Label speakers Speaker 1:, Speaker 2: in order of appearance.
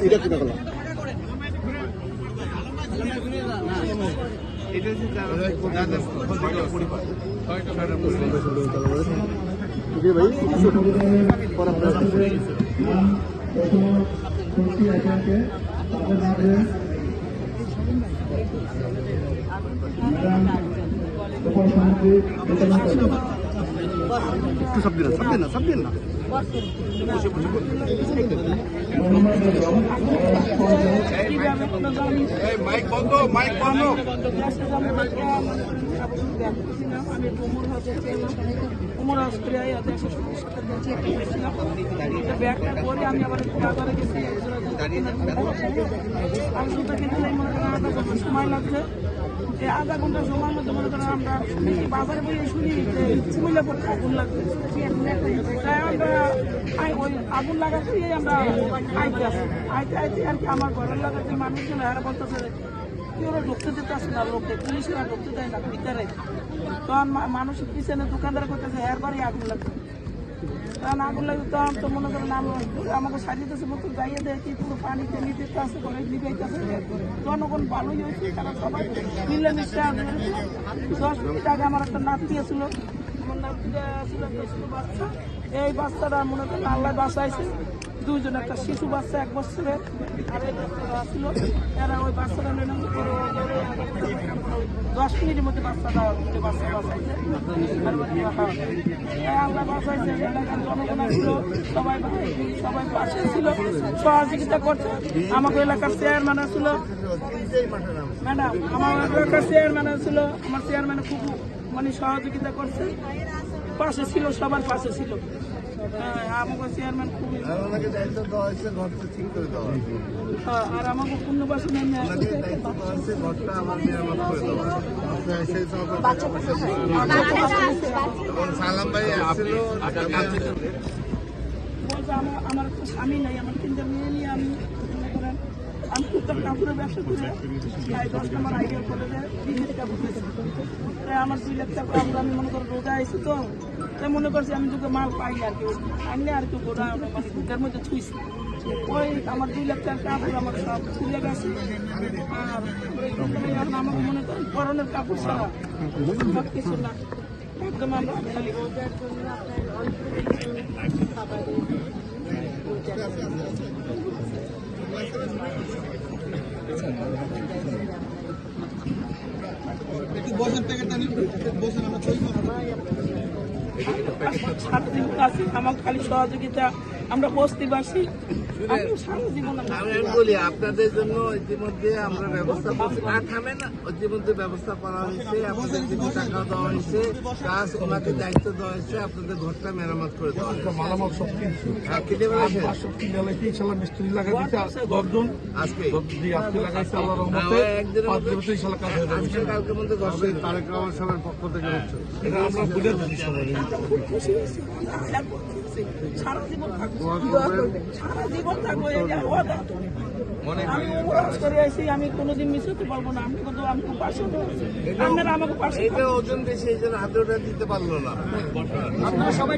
Speaker 1: এটা কিনা গেল
Speaker 2: এটা হচ্ছে
Speaker 1: একটু সব দিন না
Speaker 2: মাইক বন্ধ মাইক বন্ধ।
Speaker 3: ব্যাগটা করে আমি আবার বাজারে গেছি আমি দুটো কিনতে সময় লাগছে। এই আধা ঘন্টা সময়ের মধ্যে মনে করেন আমরা বাজারে বই শুনি যে চিমিলা পড়তে আগুন লাগছে। তাই আমরা ওই আগুন লাগাতে আমরা আইতে আসি আইতে আর কি আমার ঘরের লাগাতে মানুষজন এরা বলতেছে কেউ ঢুকতে দিতে আসে না, লোকে পুলিশরা ঢুকতে দেয় না ভিতরে। তখন মানুষের পিছনে দোকানদার করতেছে এর বাড়ি আগুন লাগছে। তখন আগুন লাগে তখন তো মনে করেন আমাকে সাজিতেছে মতো যাইয়ে দেয় কি পুরো পানিতে নিতে আসে করে নিবেইতেছে। জনগণ ভালোই হয়েছে, তারা সবাই মিলেমিশে 10 মিনিট আগে আমার একটা নাতি ছিল, আমার নাতিটা ছিল একটা ছোট বাচ্চা। এই বাচ্চাটা মনে করেন আল্লাহ বাঁচাইছে, দুইজন একটা শিশু বাচ্চা 1 বছরের আর এই বাচ্চাটা ছিল। এরা ওই বাচ্চাটা নিয়ে 10 মিনিটের মধ্যে বাচ্চাটা বাঁচাইছে। আল্লাহ বাঁচাইছে, এলাকার জনগণ ছিল সবাই পাশে ছিল, সহযোগিতা করছে। আমাকে এলাকার চেয়ারম্যান ছিল, ম্যাডাম আমার এলাকার চেয়ারম্যান ছিল, আমার চেয়ারম্যান খুব মানে সহযোগিতা করছে, পাশে ছিল, সবার পাশে ছিল। আমাকে চেয়ারম্যান খুবই আর আমাকে পূর্ণবাসী
Speaker 2: সালাম ভাই আসছিল
Speaker 3: বলছে আমার একটা স্বামী নাই, আমার 3টা মেয়ে নিয়ে আমি টুকটাক কাপড়ের ব্যবসা করে 10 নম্বর আইডিয়া করে বিজনেস কাপড় পেয়েছি। তাই আমার 2 লাখ টাকা আমি মনে করি রোজা আইসি, তো তাই মনে করছি আমি তোকে মাল পাই আর কি আনলে আর কি গোড়া মানে দুটার মধ্যে ছুঁইছি। ওই আমার 2 লাখ টাকা কাপড় আমার সব খুলে গেছে। আর এখন আমাকে মনে করেন পরনের কাপড় ছাড়া সব কিছু না, একদম আমরা খালি আমার খালি সহযোগিতা আমরা বস্তিবাসী সারা জীবন
Speaker 2: বলি আপনাদের জন্য ইতিমধ্যে আমরা ব্যবস্থা ইতিমধ্যে ব্যবস্থা করা হয়েছে, আপনাদের কিছু টাকা দেওয়া হয়েছে, কাজ ওনাকে দায়িত্ব দেওয়া হয়েছে, আপনাদের ঘরটা মেরামত করে দেওয়া হয়েছে।
Speaker 1: মালামাল সব কিনছি মিস্ত্রি লাগাই দিতে 10 জন আজকে লাগাইছে আল্লাহ রহমতে 5 দিনে ইনশাআল্লাহ কাজ হয়ে যাবে।
Speaker 2: কালকের মধ্যে তারেক রহমান সাহেবের পক্ষ থেকে হচ্ছে,
Speaker 1: এটা আমরা বলে দিচ্ছি সবাই।
Speaker 3: সারা জীবন থাকবো, সারা জীবন থাকবো। আমি উপরাস করে আসি, আমি কোনোদিন মিস হতে পারবো না। আমি কিন্তু আমি খুব পাশে আপনারা আমাকে পাশে।
Speaker 2: এটা ওজন বেশি, এই জন্য হাতে ওটা দিতে পারলো না।
Speaker 3: আপনারা সবাই